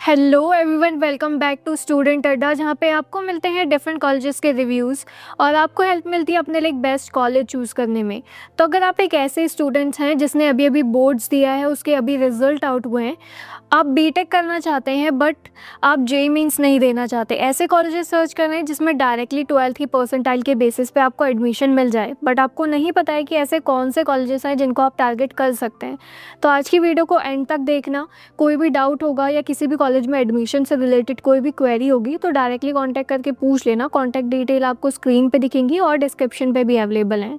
Hello everyone, welcome back to student Adda, जहाँ पे आपको मिलते हैं डिफरेंट कॉलेजेस के रिव्यूज़ और आपको हेल्प मिलती है अपने लिए एक बेस्ट कॉलेज चूज़ करने में। तो अगर आप एक ऐसे स्टूडेंट्स हैं जिसने अभी अभी बोर्ड्स दिया है, उसके अभी रिजल्ट आउट हुए हैं, आप बीटेक करना चाहते हैं बट आप जेईई मींस नहीं देना चाहते, ऐसे कॉलेजेस सर्च कर रहे हैं जिसमें डायरेक्टली 12th की परसेंटाइल के बेसिस पे आपको एडमिशन मिल जाए, बट आपको नहीं पता है कि ऐसे कौन से कॉलेजेस हैं जिनको आप टारगेट कर सकते हैं। तो आज की वीडियो को एंड तक देखना। कोई भी डाउट होगा या किसी भी कॉलेज में एडमिशन से रिलेटेड कोई भी क्वेरी होगी तो डायरेक्टली कांटेक्ट करके पूछ लेना। कांटेक्ट डिटेल आपको स्क्रीन पे दिखेंगी और डिस्क्रिप्शन पे भी अवेलेबल हैं।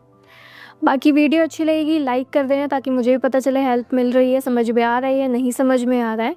बाकी वीडियो अच्छी लगेगी लाइक कर देना ताकि मुझे भी पता चले हेल्प मिल रही है, समझ में आ रहा है या नहीं समझ में आ रहा है।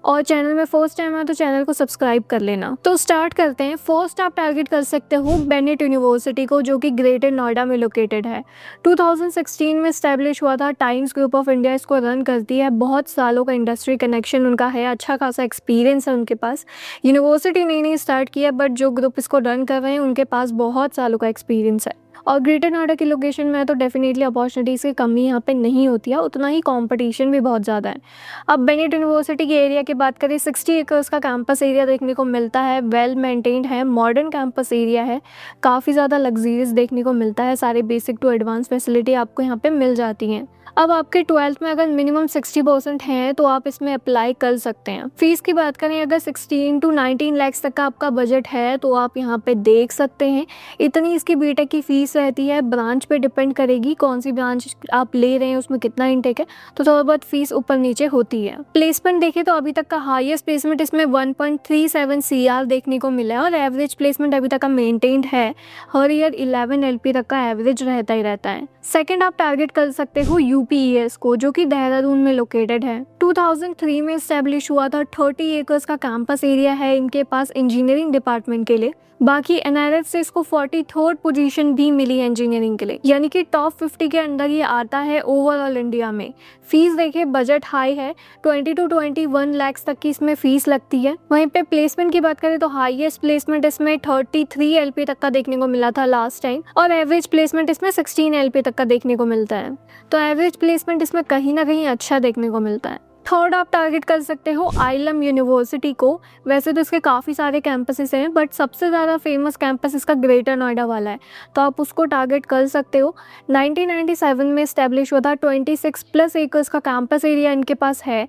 और चैनल में फर्स्ट टाइम है तो चैनल को सब्सक्राइब कर लेना। तो स्टार्ट करते हैं। फर्स्ट आप टारगेट कर सकते हो बेनेट यूनिवर्सिटी को, जो कि ग्रेटर नोएडा में लोकेटेड है। 2016 में स्टैब्लिश हुआ था। टाइम्स ग्रुप ऑफ इंडिया इसको रन करती है। बहुत सालों का इंडस्ट्री कनेक्शन उनका है, अच्छा खासा एक्सपीरियंस है उनके पास। यूनिवर्सिटी नहीं स्टार्ट किया, बट जो ग्रुप इसको रन कर रहे हैं उनके पास बहुत सालों का एक्सपीरियंस है। और ग्रेटर नोएडा की लोकेशन में है तो डेफिनेटली अपॉर्चुनिटीज़ की कमी यहाँ पे नहीं होती है, उतना ही कंपटीशन भी बहुत ज़्यादा है। अब बेनेट यूनिवर्सिटी के एरिया की बात करें, 60 एकर्स का कैंपस एरिया देखने को मिलता है। वेल मेंटेन्ड है, मॉडर्न कैंपस एरिया है, काफ़ी ज़्यादा लग्जरीज देखने को मिलता है। सारे बेसिक टू एडवांस फैसिलिटी आपको यहाँ पे मिल जाती हैं। अब आपके 12th में अगर मिनिमम 60% है तो आप इसमें अप्लाई कर सकते हैं। फीस की बात करें, अगर 16 to 19 लाख तक का आपका बजट है तो आप यहाँ पे देख सकते हैं। इतनी इसकी बीटेक की फ़ीस रहती है। ब्रांच पे डिपेंड करेगी कौन सी ब्रांच आप ले रहे हैं, उसमें कितना इनटेक है, तो थोड़ा बहुत फीस ऊपर नीचे होती है। प्लेसमेंट देखें तो अभी तक का हाईएस्ट प्लेसमेंट इसमें 1.37 CR देखने को मिला है और एवरेज प्लेसमेंट अभी तक का मेंटेन्ड है। हर ईयर 11 LP तक का एवरेज रहता ही रहता है। सेकंड आप टारगेट कर सकते हो यूपीईएस को, जो कि देहरादून में लोकेटेड है। 2003 में एस्टेब्लिश हुआ था। 30 एकर्स का कैंपस एरिया है इनके पास इंजीनियरिंग डिपार्टमेंट के लिए। बाकी एनआरएफ से इसको 43rd पोजीशन भी मिली है इंजीनियरिंग के लिए, यानी कि टॉप 50 के अंदर ये आता है ओवरऑल इंडिया में। फीस देखे, बजट हाई है, 20 to 21 लाख तक की इसमें फीस लगती है। वहीं पे प्लेसमेंट की बात करें तो हाईएस्ट प्लेसमेंट इसमें 33 LP तक का देखने को मिला था लास्ट टाइम, और एवरेज प्लेसमेंट इसमें 16 LP तक का देखने को मिलता है। तो एवरेज प्लेसमेंट इसमें कहीं ना कहीं अच्छा देखने को मिलता है। थर्ड आप टारगेट कर सकते हो आइलम यूनिवर्सिटी को। वैसे तो इसके काफ़ी सारे कैंपसेस हैं, बट सबसे ज़्यादा फेमस कैंपस इसका ग्रेटर नोएडा वाला है, तो आप उसको टारगेट कर सकते हो। 1997 में इस्टेब्लिश हुआ था। 26+ एकर्स का कैंपस एरिया इनके पास है।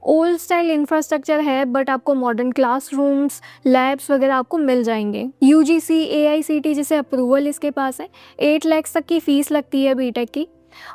ओल्ड स्टाइल इंफ्रास्ट्रक्चर है, बट आपको मॉडर्न क्लासरूम्स, लैब्स वगैरह आपको मिल जाएंगे। यूजीसी AICTE जैसे अप्रूवल इसके पास है। 8 लाख तक की फ़ीस लगती है बीटेक की,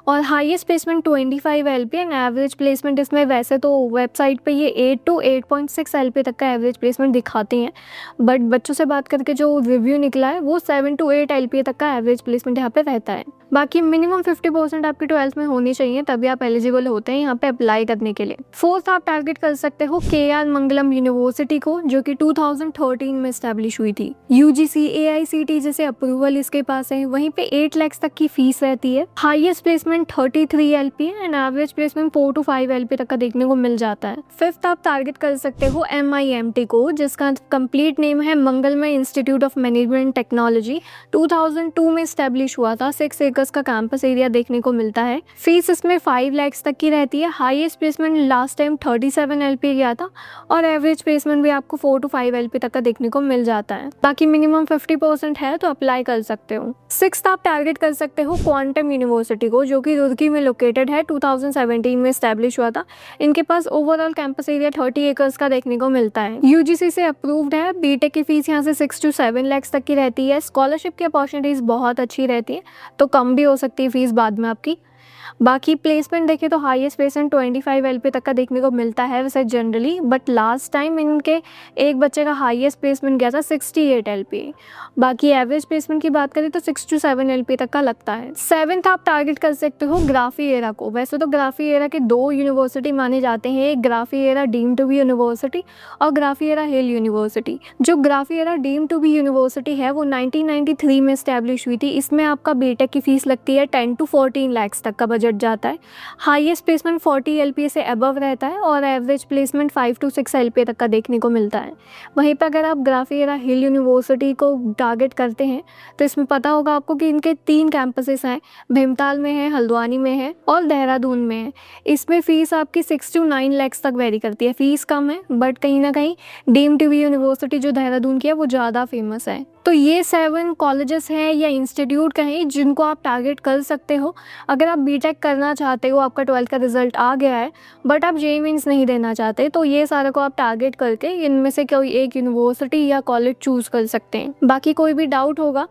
और highest placement 25 LP and average placement इसमें वैसे तो वेबसाइट पे ये 8 to 8.6 LP तक का एवरेज प्लेसमेंट दिखाते हैं, बट बच्चों से बात करके जो रिव्यू निकला है वो 7 to 8 LP तक का एवरेज प्लेसमेंट यहाँ पे रहता है। बाकी मिनिमम 50% आपकी 12th में होनी चाहिए, तभी आप एलिजिबल होते हैं यहाँ पे अप्लाई करने के लिए। फोर्थ आप टारगेट कर सकते हो KR मंगलम यूनिवर्सिटी को, जो कि 2013 में स्टैब्लिश हुई थी। UGC AICTE जैसे अप्रूवल इसके पास है। वहीं पे 8 लाख तक की फीस रहती है। Highest placement 33 LP and average placement 4 to 5 LP तक का देखने को मिल जाता है। फिफ्थ आप टारगेट कर सकते हो MIMT को, जिसका कंप्लीट नेम है मंगलमय इंस्टीट्यूट ऑफ मैनेजमेंट टेक्नोलॉजी। 2002 में स्टैब्लिश हुआ था। 6 एकर्स का कैंपस एरिया देखने को मिलता है। फीस इसमें 5 लाख तक की रहती है। Highest placement last time 37 LP गया था, और एवरेज प्लेसमेंट भी आपको 4 to 5 LP तक का देखने को मिल जाता है। बाकी मिनिमम 50% है तो अप्लाई कर सकते हो। सिक्स्थ आप टारगेट कर सकते हो क्वांटम यूनिवर्सिटी को, जो कि रुड़की में लोकेटेड है। 2017 में स्टैब्लिश हुआ था। इनके पास ओवरऑल कैंपस एरिया 30 एकर्स का देखने को मिलता है। UGC से अप्रूव्ड है। बीटेक की फीस यहाँ से 6 to 7 लाख तक की रहती है। स्कॉलरशिप की अपॉर्चुनिटीज बहुत अच्छी रहती है, तो कम भी हो सकती है फीस बाद में आपकी। बाकी प्लेसमेंट देखें तो हाईएस्ट प्लेसमेंट 25 LP तक का देखने को मिलता है वैसे जनरली, बट लास्ट टाइम इनके एक बच्चे का हाईएस्ट प्लेसमेंट गया था 68 LP। बाकी एवरेज प्लेसमेंट की बात करें तो 6 to 7 LP तक का लगता है। सेवन्थ आप टारगेट कर सकते हो ग्राफी एरा को। वैसे तो ग्राफी एरा के 2 यूनिवर्सिटी माने जाते हैं, एक Graphic Era deemed to be university और ग्राफी एरा हिल यूनिवर्सिटी। जो Graphic Era deemed to be university है वो 1993 में स्टैब्लिश हुई थी। इसमें आपका बीटेक की फीस लगती है 10 to 14 लाख तक का बजट बजट जाता है। हाईएस्ट प्लेसमेंट 40 LPA से अबव रहता है और एवरेज प्लेसमेंट 5 to 6 LPA तक का देखने को मिलता है। वहीं पर अगर आप ग्राफिएरा हिल यूनिवर्सिटी को टारगेट करते हैं तो इसमें पता होगा आपको कि इनके 3 कैंपसेस हैं, भीमताल में है, हल्द्वानी में है और देहरादून में है। इसमें फ़ीस आपकी 6 to 9 lakhs तक वेरी करती है। फ़ीस कम है बट कहीं ना कहीं डीम्ड टू बी यूनिवर्सिटी जो देहरादून की है वो ज़्यादा फेमस है। तो ये 7 कॉलेजेस हैं या इंस्टीट्यूट कहें जिनको आप टारगेट कर सकते हो अगर आप बीटेक करना चाहते हो, आपका 12th का रिजल्ट आ गया है बट आप जेईई मेंस नहीं देना चाहते, तो ये सारे को आप टारगेट करके इनमें से कोई एक यूनिवर्सिटी या कॉलेज चूज़ कर सकते हैं। बाकी कोई भी डाउट होगा,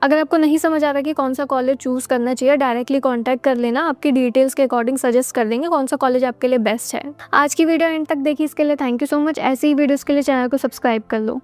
अगर आपको नहीं समझ आ रहा कि कौन सा कॉलेज चूज़ करना चाहिए, डायरेक्टली कॉन्टैक्ट कर लेना, आपकी डिटेल्स के अकॉर्डिंग सजेस्ट कर देंगे कौन सा कॉलेज आपके लिए बेस्ट है। आज की वीडियो एंड तक देखी इसके लिए थैंक यू सो मच। ऐसी ही वीडियोज़ के लिए चैनल को सब्सक्राइब कर लो।